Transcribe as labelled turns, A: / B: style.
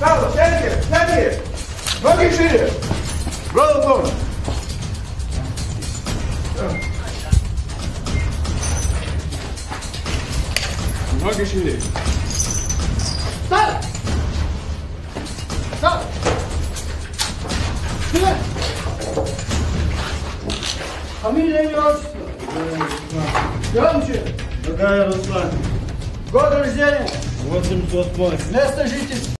A: Право, сядьте! Ноги шире! Голову! Ноги шире!
B: Встать! Встать! Сюда! Фамилия, имя, отчество. Громче.
C: Какая, Руслан?
B: Год рождения.
C: 808.
B: Место жительства.